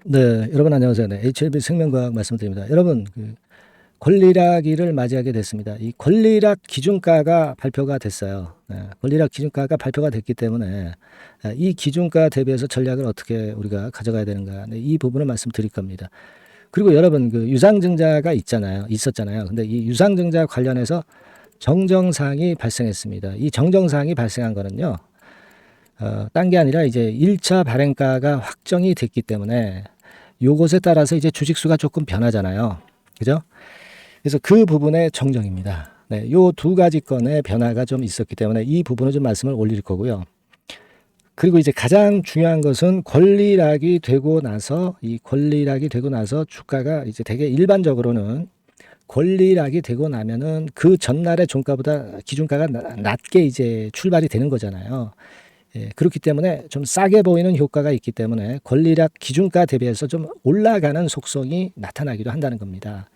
네, 여러분 안녕하세요. 네, HLB 생명과학 말씀드립니다. 여러분, 권리락일을 맞이하게 됐습니다. 이 권리락 기준가가 발표가 됐어요. 네, 권리락 기준가가 발표가 됐기 때문에 이 기준가 대비해서 전략을 어떻게 우리가 가져가야 되는가, 네, 이 부분을 말씀드릴 겁니다. 그리고 여러분, 유상증자가 있었잖아요. 근데 이 유상증자 관련해서 정정사항이 발생했습니다. 이 정정사항이 발생한 거는요, 딴 게 아니라 이제 1차 발행가가 확정이 됐기 때문에 요것에 따라서 이제 주식수가 조금 변하잖아요. 그죠? 그래서 그 부분의 정정입니다. 네, 요 두 가지 건의 변화가 좀 있었기 때문에 이 부분을 좀 말씀을 올릴 거고요. 그리고 이제 가장 중요한 것은 권리락이 되고 나서 이 권리락이 되고 나서 주가가 이제 되게 일반적으로는 권리락이 되고 나면은 그 전날의 종가보다 기준가가 낮게 이제 출발이 되는 거잖아요. 예, 그렇기 때문에 좀 싸게 보이는 효과가 있기 때문에 권리락 기준가 대비해서 좀 올라가는 속성이 나타나기도 한다는 겁니다.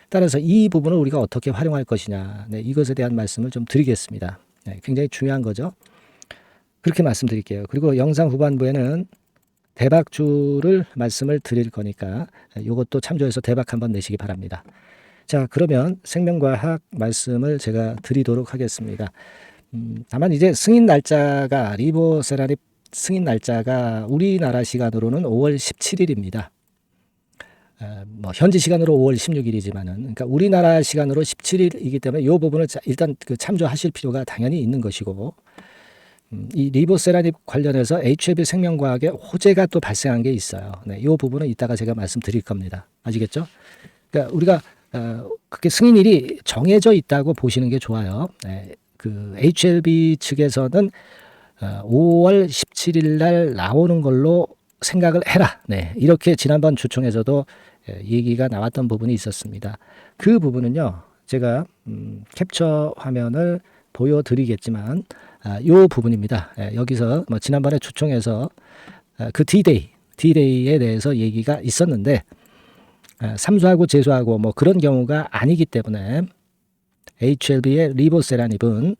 따라서 이 부분을 우리가 어떻게 활용할 것이냐, 네, 이것에 대한 말씀을 좀 드리겠습니다. 네, 굉장히 중요한 거죠. 그렇게 말씀드릴게요. 그리고 영상 후반부에는 대박주를 말씀을 드릴 거니까 이것도 참조해서 대박 한번 내시기 바랍니다. 자, 그러면 생명과학 말씀을 제가 드리도록 하겠습니다. 다만 이제 승인 날짜가 리보세라립 승인 날짜가 우리나라 시간으로는 5월 17일입니다. 뭐 현지 시간으로 5월 16일이지만은 그러니까 우리나라 시간으로 17일이기 때문에 이 부분을 일단 참조하실 필요가 당연히 있는 것이고, 이 리보세라닙 관련해서 HLB 생명과학에 호재가 또 발생한 게 있어요. 네, 이 부분은 이따가 제가 말씀드릴 겁니다. 아시겠죠? 그러니까 우리가 그렇게 승인일이 정해져 있다고 보시는 게 좋아요. 네, 그 HLB 측에서는 5월 17일 날 나오는 걸로 생각을 해라. 네, 이렇게 지난번 주총에서도 얘기가 나왔던 부분이 있었습니다. 그 부분은요, 제가 캡처 화면을 보여드리겠지만 이 부분입니다. 여기서 뭐 지난번에 주총에서 그 D-Day에 대해서 얘기가 있었는데 삼수하고 재수하고 뭐 그런 경우가 아니기 때문에 HLB의 리보세라닙은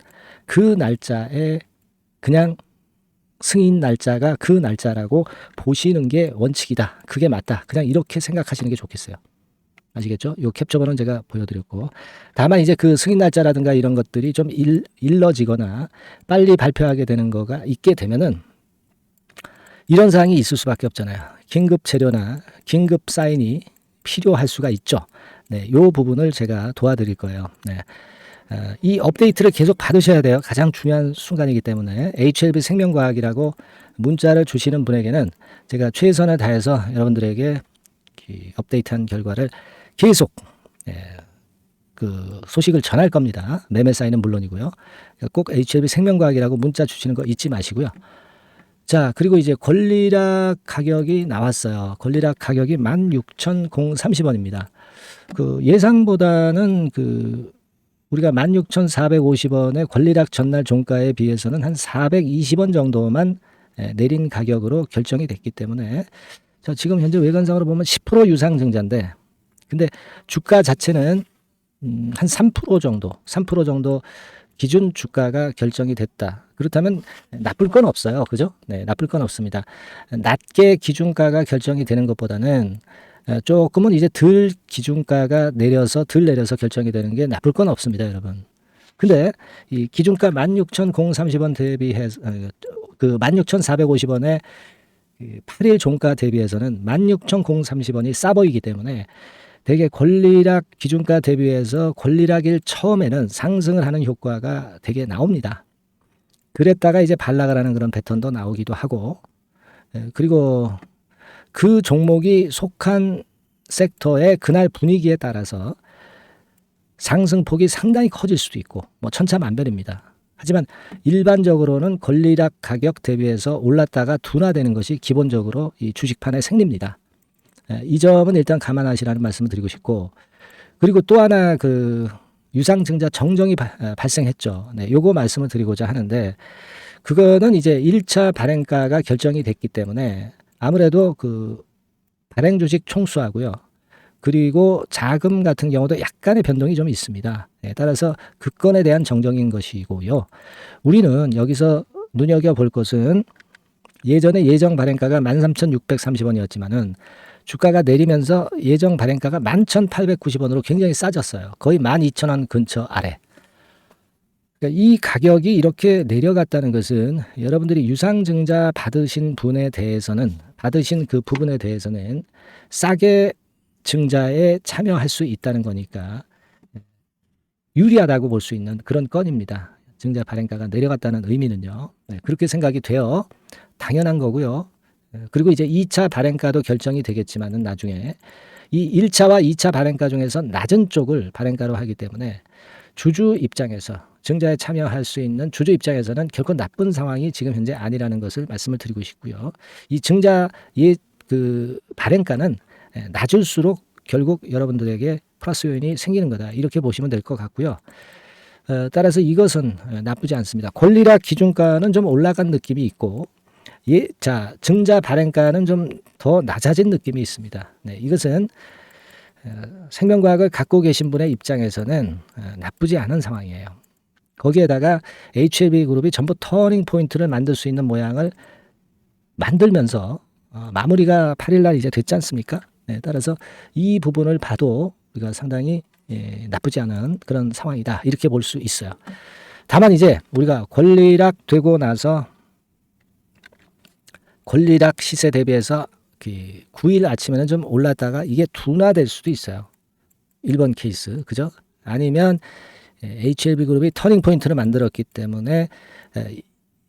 그 날짜에 그냥 승인 날짜가 그 날짜라고 보시는 게 원칙이다. 그게 맞다. 그냥 이렇게 생각하시는 게 좋겠어요. 아시겠죠? 요 캡처본은 제가 보여드렸고, 다만 이제 그 승인 날짜라든가 이런 것들이 좀 일러지거나 빨리 발표하게 되는 거가 있게 되면은 이런 사항이 있을 수밖에 없잖아요. 긴급 재료나 긴급 사인이 필요할 수가 있죠. 네, 요 부분을 제가 도와드릴 거예요. 네. 이 업데이트를 계속 받으셔야 돼요. 가장 중요한 순간이기 때문에 HLB 생명과학이라고 문자를 주시는 분에게는 제가 최선을 다해서 여러분들에게 업데이트한 결과를 계속 그 소식을 전할 겁니다. 매매 사인은 물론이고요. 꼭 HLB 생명과학이라고 문자 주시는 거 잊지 마시고요. 자, 그리고 이제 권리락 가격이 나왔어요. 권리락 가격이 16,030원입니다. 그 예상보다는 우리가 16,450원의 권리락 전날 종가에 비해서는 한 420원 정도만 내린 가격으로 결정이 됐기 때문에, 자, 지금 현재 외관상으로 보면 10% 유상증자인데, 근데 주가 자체는 한 3% 정도 기준 주가가 결정이 됐다. 그렇다면 나쁠 건 없어요. 그죠? 네, 나쁠 건 없습니다. 낮게 기준가가 결정이 되는 것보다는 조금은 이제 덜 내려서 결정이 되는 게 나쁠 건 없습니다, 여러분. 근데 이 기준가 16,030원 대비해서 그 16,450원의 8일 종가 대비해서는 16,030원이 싸 보이기 때문에 되게 권리락 기준가 대비해서 권리락일 처음에는 상승을 하는 효과가 되게 나옵니다. 그랬다가 이제 반락을 그런 패턴도 나오기도 하고, 그리고 그 종목이 속한 섹터의 그날 분위기에 따라서 상승폭이 상당히 커질 수도 있고 뭐 천차만별입니다. 하지만 일반적으로는 권리락 가격 대비해서 올랐다가 둔화되는 것이 기본적으로 이 주식판의 생리입니다. 이 점은 일단 감안하시라는 말씀을 드리고 싶고, 그리고 또 하나 유상증자 정정이 발생했죠. 네, 요거 말씀을 드리고자 하는데, 그거는 이제 1차 발행가가 결정이 됐기 때문에 아무래도 발행 주식 총수하고요, 그리고 자금 같은 경우도 약간의 변동이 좀 있습니다. 네, 따라서 그 건에 대한 정정인 것이고요. 우리는 여기서 눈여겨볼 것은 예전에 예정 발행가가 13,630원이었지만은 주가가 내리면서 예정 발행가가 11,890원으로 굉장히 싸졌어요. 거의 12,000원 근처 아래. 그러니까 이 가격이 이렇게 내려갔다는 것은 여러분들이 유상증자 받으신 분에 대해서는, 받으신 그 부분에 대해서는 싸게 증자에 참여할 수 있다는 거니까 유리하다고 볼 수 있는 그런 건입니다. 증자 발행가가 내려갔다는 의미는요. 네, 그렇게 생각이 돼요. 당연한 거고요. 그리고 이제 2차 발행가도 결정이 되겠지만은 나중에 이 1차와 2차 발행가 중에서 낮은 쪽을 발행가로 하기 때문에 주주 입장에서, 증자에 참여할 수 있는 주주 입장에서는 결코 나쁜 상황이 지금 현재 아니라는 것을 말씀을 드리고 싶고요. 이 증자의 그 발행가는 낮을수록 결국 여러분들에게 플러스 요인이 생기는 거다, 이렇게 보시면 될 것 같고요. 따라서 이것은 나쁘지 않습니다. 권리락 기준가는 좀 올라간 느낌이 있고, 자, 증자 발행가는 좀 더 낮아진 느낌이 있습니다. 네, 이것은 생명과학을 갖고 계신 분의 입장에서는 나쁘지 않은 상황이에요. 거기에다가 HLB 그룹이 전부 터닝 포인트를 만들 수 있는 모양을 만들면서 마무리가 8일날 이제 됐지 않습니까? 네, 따라서 이 부분을 봐도 우리가 상당히 나쁘지 않은 그런 상황이다, 이렇게 볼 수 있어요. 다만 이제 우리가 권리락 되고 나서 권리락 시세 대비해서 9일 아침에는 좀 올랐다가 이게 둔화될 수도 있어요. 1번 케이스, 그죠? 아니면 HLB 그룹이 터닝 포인트를 만들었기 때문에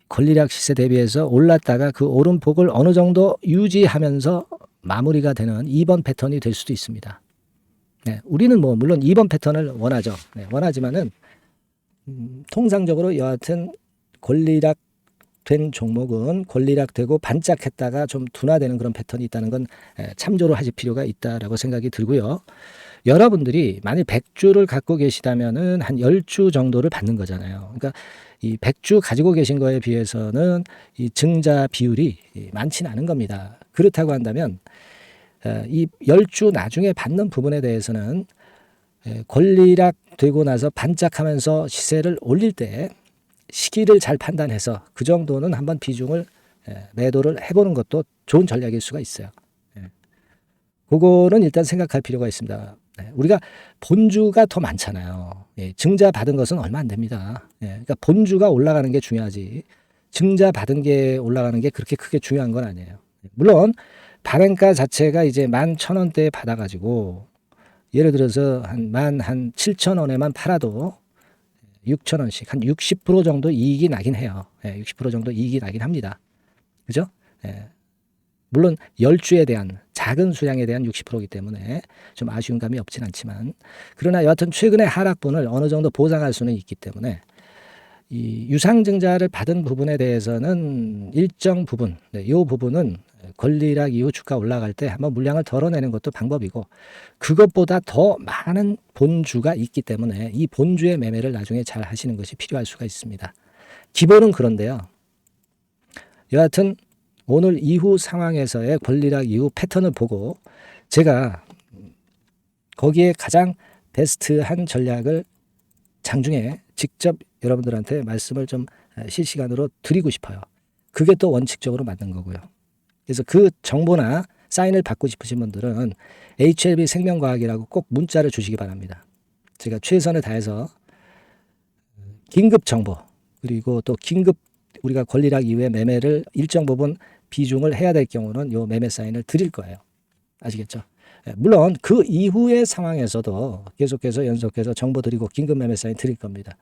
권리락 시세 대비해서 올랐다가 그 오름폭을 어느 정도 유지하면서 마무리가 되는 2번 패턴이 될 수도 있습니다. 네, 우리는 뭐 물론 2번 패턴을 원하죠. 네, 원하지만은 통상적으로 여하튼 권리락 된 종목은 권리락 되고 반짝했다가 좀 둔화되는 그런 패턴이 있다는 건 참조를 하실 필요가 있다라고 생각이 들고요. 여러분들이 만약 100주를 갖고 계시다면은 한 10주 정도를 받는 거잖아요. 그러니까 이 100주 가지고 계신 거에 비해서는 이 증자 비율이 많지는 않은 겁니다. 그렇다고 한다면 이 10주 나중에 받는 부분에 대해서는 권리락 되고 나서 반짝하면서 시세를 올릴 때 시기를 잘 판단해서 그 정도는 한번 비중을 매도를 해보는 것도 좋은 전략일 수가 있어요. 그거는 일단 생각할 필요가 있습니다. 우리가 본주가 더 많잖아요. 증자 받은 것은 얼마 안 됩니다. 그러니까 본주가 올라가는 게 중요하지, 증자 받은 게 올라가는 게 그렇게 크게 중요한 건 아니에요. 물론 발행가 자체가 이제 11,000원대에 받아가지고 예를 들어서 한 17,000원에만 팔아도 6,000원씩 한 60% 정도 이익이 나긴 해요. 60% 정도 이익이 나긴 합니다. 그죠? 물론 10주에 대한 작은 수량에 대한 60%이기 때문에 좀 아쉬운 감이 없진 않지만, 그러나 여하튼 최근의 하락분을 어느 정도 보상할 수는 있기 때문에 이 유상증자를 받은 부분에 대해서는 일정 부분, 이 부분은 권리락 이후 주가 올라갈 때 한번 물량을 덜어내는 것도 방법이고, 그것보다 더 많은 본주가 있기 때문에 이 본주의 매매를 나중에 잘 하시는 것이 필요할 수가 있습니다. 기본은 그런데요. 여하튼 오늘 이후 상황에서의 권리락 이후 패턴을 보고 제가 거기에 가장 베스트한 전략을 장중에 직접 여러분들한테 말씀을 좀 실시간으로 드리고 싶어요. 그게 또 원칙적으로 맞는 거고요. 그래서 그 정보나 사인을 받고 싶으신 분들은 HLB 생명과학이라고 꼭 문자를 주시기 바랍니다. 제가 최선을 다해서 긴급 정보, 그리고 또 긴급 우리가 권리락 이후에 매매를 일정 부분 비중을 해야 될 경우는 요 매매 사인을 드릴 거예요. 아시겠죠? 물론 그 이후의 상황에서도 계속해서 연속해서 정보 드리고 긴급 매매 사인 드릴 겁니다.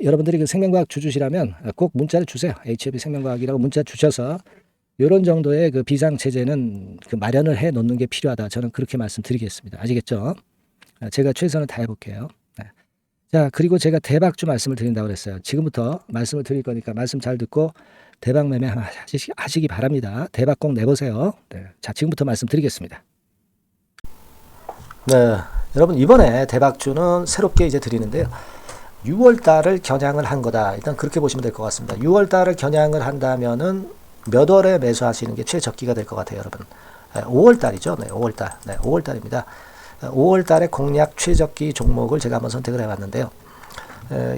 여러분들이 그 생명과학 주주시라면 꼭 문자를 주세요. HLB 생명과학이라고 문자 주셔서 이런 정도의 그 비상체제는 그 마련을 해 놓는 게 필요하다. 저는 그렇게 말씀드리겠습니다. 아시겠죠? 제가 최선을 다해 볼게요. 자, 그리고 제가 대박주 말씀을 드린다고 그랬어요. 지금부터 말씀을 드릴 거니까 말씀 잘 듣고 대박 매매 하시기 바랍니다. 대박 꼭 내보세요. 네. 자, 지금부터 말씀드리겠습니다. 네, 여러분 이번에 대박주는 새롭게 이제 드리는데요. 6월달을 겨냥을 한 거다. 일단 그렇게 보시면 될 것 같습니다. 6월달을 겨냥을 한다면은 몇 월에 매수하시는 게 최적기가 될 것 같아요, 여러분. 5월달이죠. 네, 5월달. 네, 5월달입니다. 5월달의 공략 최적기 종목을 제가 한번 선택을 해봤는데요.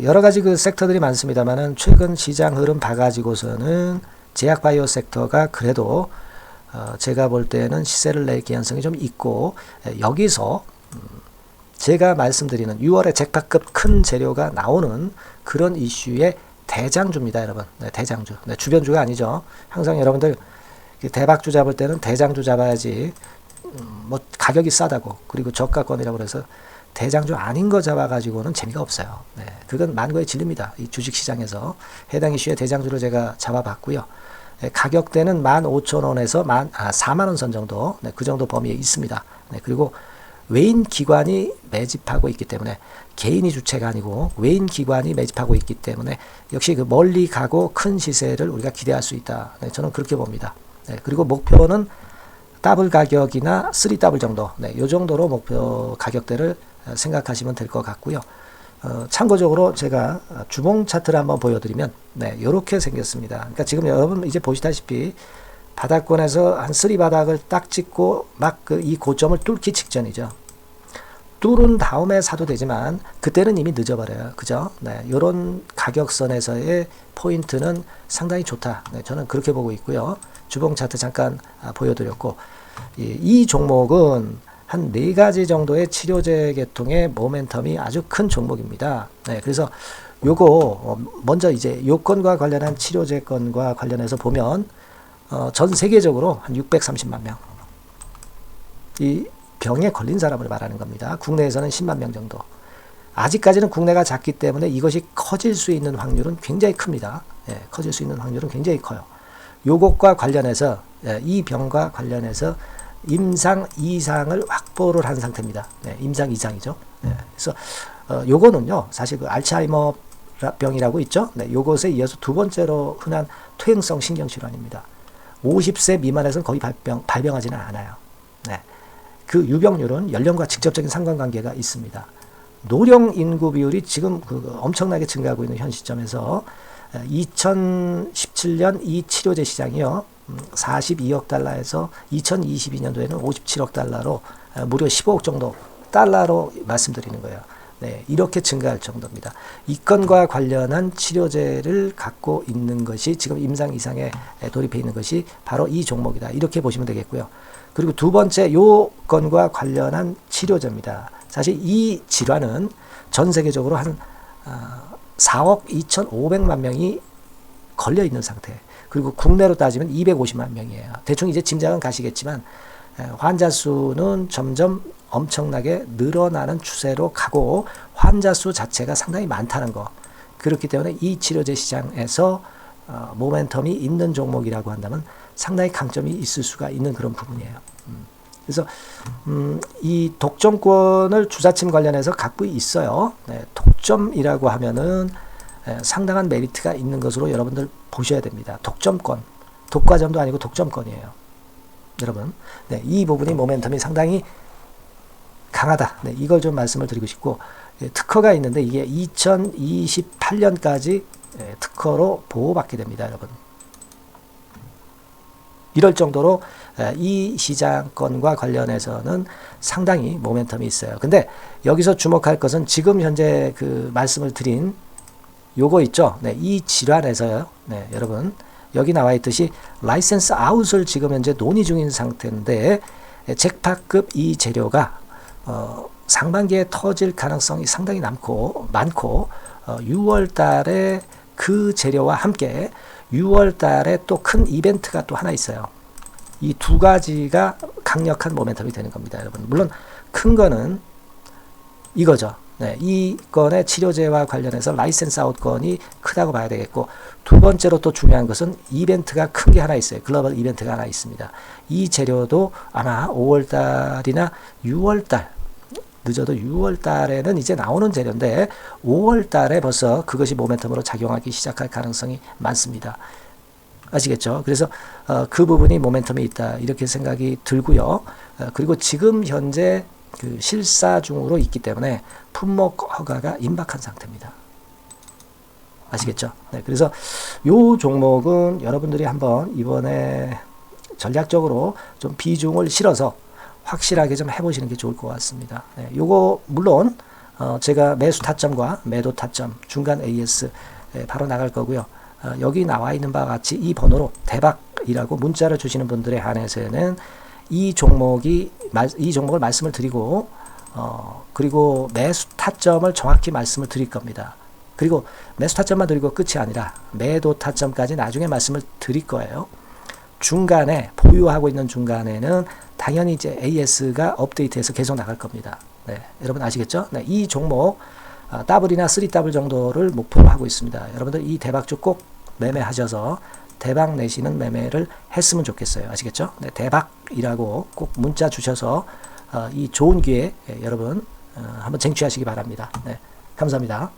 여러 가지 그 섹터들이 많습니다만은 최근 시장 흐름 봐가지고서는 제약 바이오 섹터가 그래도 제가 볼 때는 시세를 낼 개연성이 좀 있고, 여기서 제가 말씀드리는 6월에 잭팟급 큰 재료가 나오는 그런 이슈의 대장주입니다, 여러분. 네, 대장주. 네, 주변주가 아니죠. 항상 여러분들 대박주 잡을 때는 대장주 잡아야지, 뭐 가격이 싸다고, 그리고 저가권이라고 그래서 대장주 아닌 거 잡아가지고는 재미가 없어요. 네, 그건 만고의 진리입니다. 이 주식시장에서 해당 이슈의 대장주를 제가 잡아봤고요. 네, 가격대는 15,000원에서 4만원 선 정도, 네, 그 정도 범위에 있습니다. 네, 그리고 외인 기관이 매집하고 있기 때문에, 개인이 주체가 아니고 외인 기관이 매집하고 있기 때문에 역시 그 멀리 가고 큰 시세를 우리가 기대할 수 있다. 네, 저는 그렇게 봅니다. 네, 그리고 목표는 더블 가격이나 3더블 정도, 네, 요 정도로 목표 가격대를 생각하시면 될 것 같고요. 참고적으로 제가 주봉 차트를 한번 보여드리면, 네, 이렇게 생겼습니다. 그러니까 지금 여러분 이제 보시다시피 바닥권에서 한 3 바닥을 딱 찍고 막 이 고점을 뚫기 직전이죠. 뚫은 다음에 사도 되지만 그때는 이미 늦어버려요. 그죠? 네, 이런 가격선에서의 포인트는 상당히 좋다. 네, 저는 그렇게 보고 있고요. 주봉 차트 잠깐 보여드렸고, 이 종목은 한 4가지 정도의 치료제 계통의 모멘텀이 아주 큰 종목입니다. 네, 그래서 요거 먼저 이제 요건과 관련한 치료제건과 관련해서 보면 전 세계적으로 한 630만 명, 이 병에 걸린 사람을 말하는 겁니다. 국내에서는 10만 명 정도. 아직까지는 국내가 작기 때문에 이것이 커질 수 있는 확률은 굉장히 큽니다. 예, 커질 수 있는 확률은 굉장히 커요. 요것과 관련해서, 이 병과 관련해서 임상 이상을 확보를 한 상태입니다. 네, 임상 이상이죠. 네, 그래서 요거는요, 사실 그 알츠하이머 병이라고 있죠. 네, 요것에 이어서 두 번째로 흔한 퇴행성 신경질환입니다. 50세 미만에서는 거의 발병하지는 않아요. 네, 그 유병률은 연령과 직접적인 상관관계가 있습니다. 노령 인구 비율이 지금 엄청나게 증가하고 있는 현 시점에서 2017년 이 치료제 시장이요, 42억 달러에서 2022년도에는 57억 달러로 무려 15억 정도 달러로 말씀드리는 거예요. 네, 이렇게 증가할 정도입니다. 이 건과 관련한 치료제를 갖고 있는 것이 지금 임상 이상에 돌입해 있는 것이 바로 이 종목이다. 이렇게 보시면 되겠고요. 그리고 두 번째, 요 건과 관련한 치료제입니다. 사실 이 질환은 전 세계적으로 한 4억 2,500만 명이 걸려 있는 상태. 그리고 국내로 따지면 250만 명이에요. 대충 이제 짐작은 가시겠지만 환자 수는 점점 엄청나게 늘어나는 추세로 가고 환자 수 자체가 상당히 많다는 거. 그렇기 때문에 이 치료제 시장에서 모멘텀이 있는 종목이라고 한다면 상당히 강점이 있을 수가 있는 그런 부분이에요. 그래서 이 독점권을 주사침 관련해서 갖고 있어요. 네, 독점이라고 하면은 상당한 메리트가 있는 것으로 여러분들 보셔야 됩니다. 독점권, 독과점도 아니고 독점권이에요. 여러분, 네, 이 부분이 모멘텀이 상당히 강하다. 네, 이걸 좀 말씀을 드리고 싶고, 특허가 있는데 이게 2028년까지 특허로 보호받게 됩니다, 여러분. 이럴 정도로 이 시장권과 관련해서는 상당히 모멘텀이 있어요. 근데 여기서 주목할 것은 지금 현재 그 말씀을 드린 요거 있죠. 네, 이 질환에서요. 네, 여러분, 여기 나와 있듯이 라이센스 아웃을 지금 현재 논의 중인 상태인데, 잭팟급 이 재료가 상반기에 터질 가능성이 상당히 많고 6월 달에 그 재료와 함께 6월 달에 또 큰 이벤트가 또 하나 있어요. 이 두 가지가 강력한 모멘텀이 되는 겁니다, 여러분. 물론 큰 거는 이거죠. 네, 이 건의 치료제와 관련해서 라이센스 아웃 건이 크다고 봐야 되겠고, 두 번째로 또 중요한 것은 이벤트가 큰 게 하나 있어요. 글로벌 이벤트가 하나 있습니다. 이 재료도 아마 5월 달이나 6월 달, 늦어도 6월 달에는 이제 나오는 재료인데 5월 달에 벌써 그것이 모멘텀으로 작용하기 시작할 가능성이 많습니다. 아시겠죠? 그래서 그 부분이 모멘텀이 있다, 이렇게 생각이 들고요. 그리고 지금 현재 그 실사 중으로 있기 때문에 품목 허가가 임박한 상태입니다. 아시겠죠? 네, 그래서 요 종목은 여러분들이 한번 이번에 전략적으로 좀 비중을 실어서 확실하게 좀 해보시는 게 좋을 것 같습니다. 네, 요거 물론 제가 매수 타점과 매도 타점, 중간 AS 바로 나갈 거고요. 여기 나와 있는 바와 같이 이 번호로 대박이라고 문자를 주시는 분들에 한해서는 이 종목을 말씀을 드리고 그리고 매수 타점을 정확히 말씀을 드릴 겁니다. 그리고 매수 타점만 드리고 끝이 아니라 매도 타점까지 나중에 말씀을 드릴 거예요. 중간에 보유하고 있는 중간에는 당연히 이제 AS가 업데이트해서 계속 나갈 겁니다. 네, 여러분 아시겠죠? 네, 이 종목 더블이나 3더블 정도를 목표로 하고 있습니다. 여러분들 이 대박주 꼭 매매하셔서 대박 내시는 매매를 했으면 좋겠어요. 아시겠죠? 네, 대박이라고 꼭 문자 주셔서 이 좋은 기회 여러분 한번 쟁취하시기 바랍니다. 네, 감사합니다.